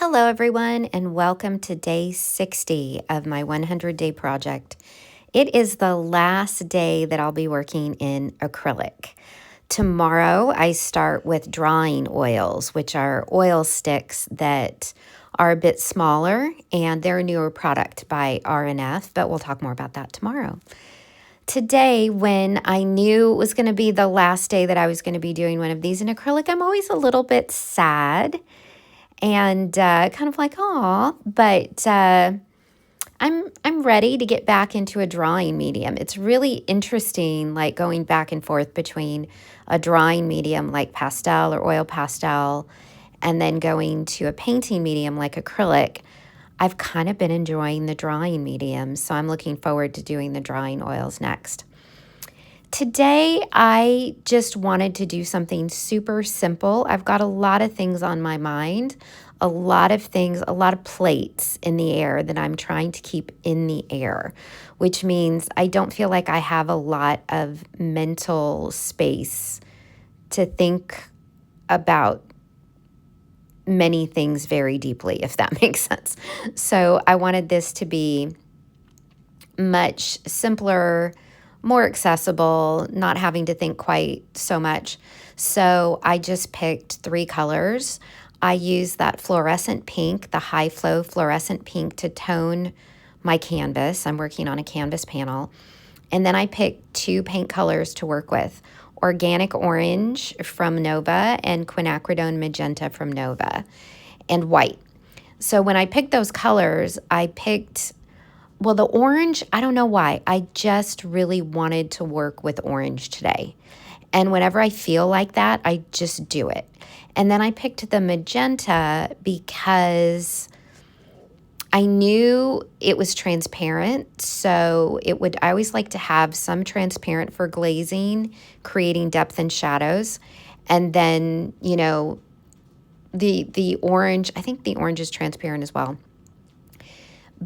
Hello, everyone, and welcome to day 60 of my 100-day project. It is the last day that I'll be working in acrylic. Tomorrow, I start with drawing oils, which are oil sticks that are a bit smaller, and they're a newer product by R&F, but we'll talk more about that tomorrow. Today, when I knew it was going to be the last day that I was going to be doing one of these in acrylic, I'm always a little bit sad and kind of like, oh, but I'm ready to get back into a drawing medium. It's really interesting, like going back and forth between a drawing medium like pastel or oil pastel, and then going to a painting medium like acrylic. I've kind of been enjoying the drawing medium, so I'm looking forward to doing the drawing oils next. Today, I just wanted to do something super simple. I've got a lot of things on my mind, a lot of plates in the air that I'm trying to keep in the air, which means I don't feel like I have a lot of mental space to think about many things very deeply, if that makes sense. So I wanted this to be much simpler, more accessible, not having to think quite so much. So I just picked 3 colors. I used that fluorescent pink, the high flow fluorescent pink, to tone my canvas. I'm working on a canvas panel. And then I picked 2 paint colors to work with, organic orange from Nova and quinacridone magenta from Nova, and white. So when I picked those colors, I picked, well, the orange, I don't know why. I just really wanted to work with orange today. And whenever I feel like that, I just do it. And then I picked the magenta because I knew it was transparent. So I always like to have some transparent for glazing, creating depth and shadows. And then, the orange, I think the orange is transparent as well.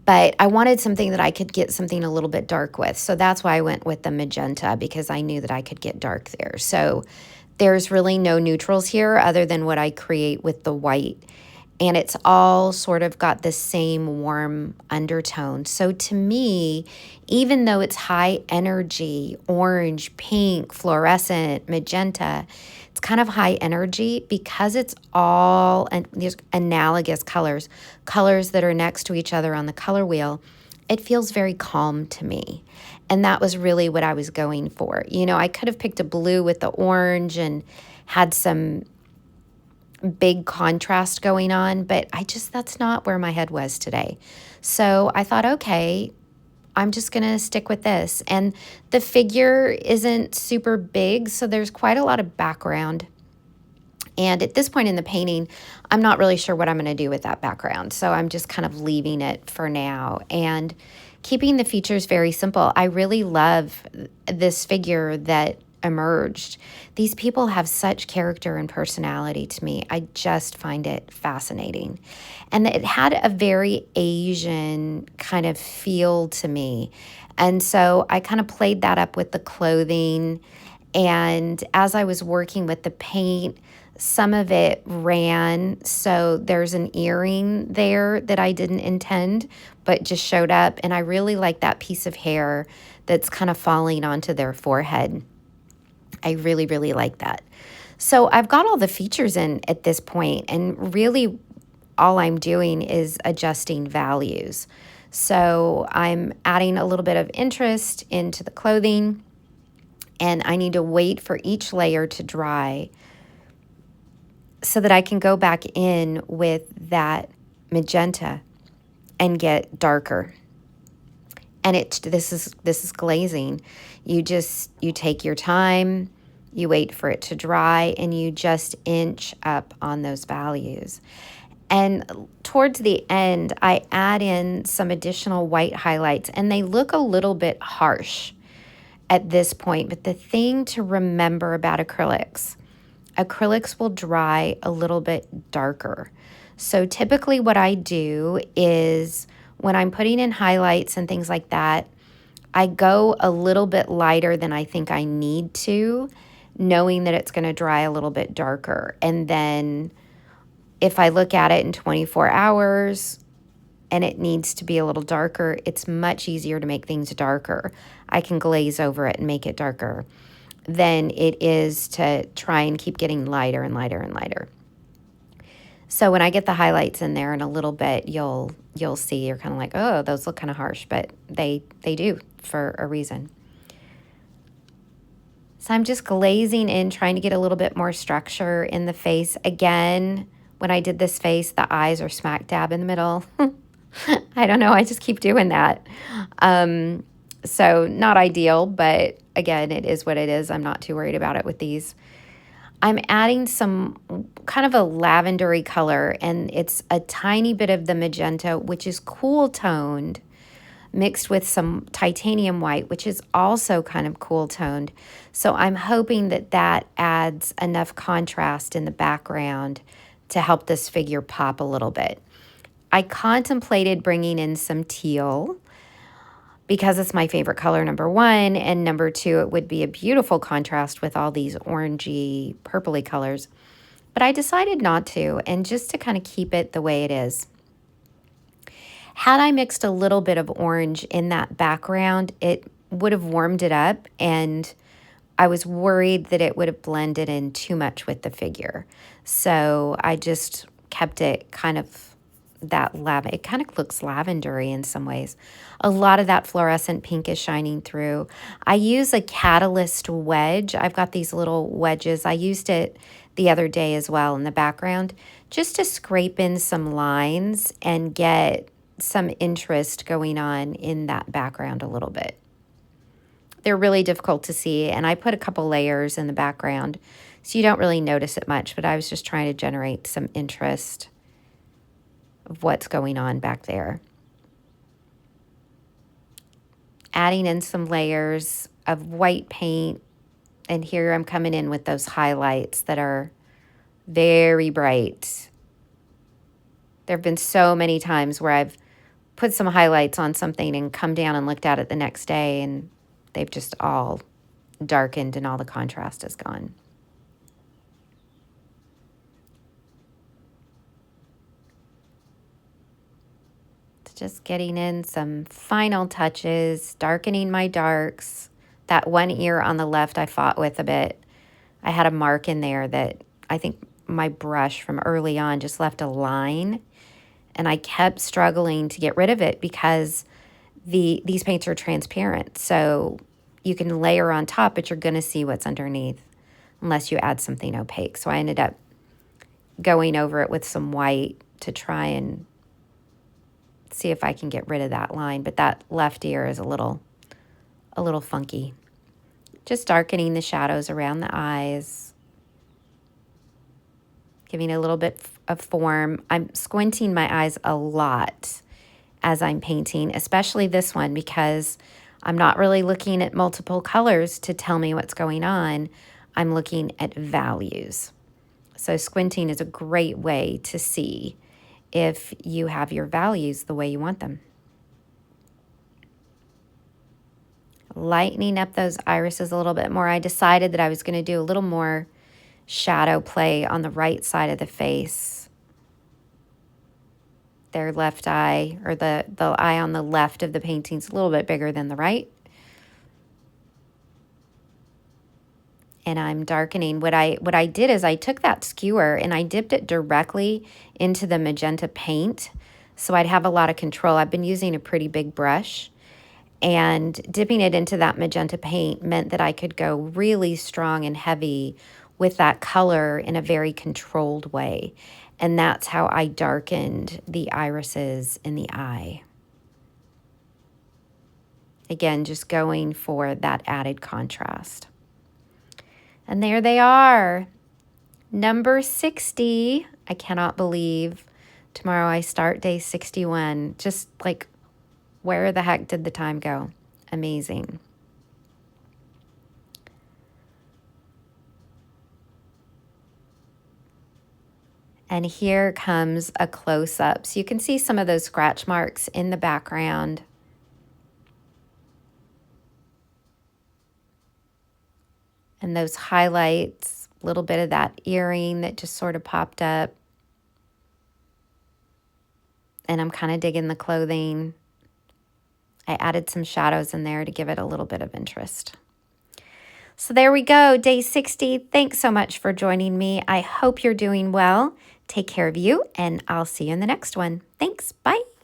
But I wanted something that I could get something a little bit dark with. So that's why I went with the magenta, because I knew that I could get dark there. So there's really no neutrals here other than what I create with the white. And it's all sort of got the same warm undertone. So to me, even though it's high energy, orange, pink, fluorescent, magenta, it's kind of high energy because it's all, and these analogous colors that are next to each other on the color wheel. It feels very calm to me. And that was really what I was going for. I could have picked a blue with the orange and had some big contrast going on, but that's not where my head was today. So I thought, okay, I'm just going to stick with this. And the figure isn't super big, so there's quite a lot of background. And at this point in the painting, I'm not really sure what I'm going to do with that background. So I'm just kind of leaving it for now and keeping the features very simple. I really love this figure that emerged. These people have such character and personality to me. I just find it fascinating. And it had a very Asian kind of feel to me. And so I kind of played that up with the clothing. And as I was working with the paint, some of it ran. So there's an earring there that I didn't intend, but just showed up. And I really like that piece of hair that's kind of falling onto their forehead. I really, really like that. So I've got all the features in at this point, and really all I'm doing is adjusting values. So I'm adding a little bit of interest into the clothing, and I need to wait for each layer to dry so that I can go back in with that magenta and get darker. And this is glazing. You take your time, you wait for it to dry, and you just inch up on those values. And towards the end, I add in some additional white highlights, and they look a little bit harsh at this point. But the thing to remember about acrylics will dry a little bit darker. So typically what I do is when I'm putting in highlights and things like that, I go a little bit lighter than I think I need to, knowing that it's going to dry a little bit darker. And then If I look at it in 24 hours and it needs to be a little darker, it's much easier to make things darker. I can glaze over it and make it darker than it is to try and keep getting lighter and lighter and lighter. So when I get the highlights in there in a little bit, you'll see, you're kind of like, oh, those look kind of harsh, but they do for a reason. So I'm just glazing in, trying to get a little bit more structure in the face. Again, when I did this face, the eyes are smack dab in the middle. I don't know, I just keep doing that. So not ideal, but again, it is what it is. I'm not too worried about it with these. I'm adding some kind of a lavendery color, and it's a tiny bit of the magenta, which is cool toned, mixed with some titanium white, which is also kind of cool toned. So I'm hoping that that adds enough contrast in the background to help this figure pop a little bit. I contemplated bringing in some teal because it's my favorite color, number one, and number two, it would be a beautiful contrast with all these orangey, purpley colors. But I decided not to, and just to kind of keep it the way it is. Had I mixed a little bit of orange in that background, it would have warmed it up, and I was worried that it would have blended in too much with the figure. So I just kept it kind of that it kind of looks lavendery in some ways. A lot of that fluorescent pink is shining through. I use a catalyst wedge. I've got these little wedges. I used it the other day as well in the background just to scrape in some lines and get some interest going on in that background a little bit. They're really difficult to see, and I put a couple layers in the background so you don't really notice it much, but I was just trying to generate some interest of what's going on back there. Adding in some layers of white paint, and here I'm coming in with those highlights that are very bright. There have been so many times where I've put some highlights on something and come down and looked at it the next day, and they've just all darkened and all the contrast is gone. Just getting in some final touches, darkening my darks. That one ear on the left I fought with a bit. I had a mark in there that I think my brush from early on just left a line, and I kept struggling to get rid of it because these paints are transparent. So you can layer on top, but you're going to see what's underneath unless you add something opaque. So I ended up going over it with some white to try and see if I can get rid of that line, but that left ear is a little funky. Just darkening the shadows around the eyes, giving a little bit of form. I'm squinting my eyes a lot as I'm painting, especially this one, because I'm not really looking at multiple colors to tell me what's going on. I'm looking at values. So squinting is a great way to see if you have your values the way you want them. Lightening up those irises a little bit more. I decided that I was going to do a little more shadow play on the right side of the face. Their left eye, or the eye on the left of the painting, is a little bit bigger than the right. And I'm darkening. What I did is I took that skewer and I dipped it directly into the magenta paint, so I'd have a lot of control. I've been using a pretty big brush, and dipping it into that magenta paint meant that I could go really strong and heavy with that color in a very controlled way. And that's how I darkened the irises in the eye. Again, just going for that added contrast. And there they are. Number 60. I cannot believe tomorrow I start day 61. Just like, where the heck did the time go? Amazing. And here comes a close-up. So you can see some of those scratch marks in the background. And those highlights, a little bit of that earring that just sort of popped up. and I'm kind of digging the clothing. I added some shadows in there to give it a little bit of interest. So there we go, day 60. Thanks so much for joining me. I hope you're doing well. Take care of you, and I'll see you in the next one. Thanks. Bye.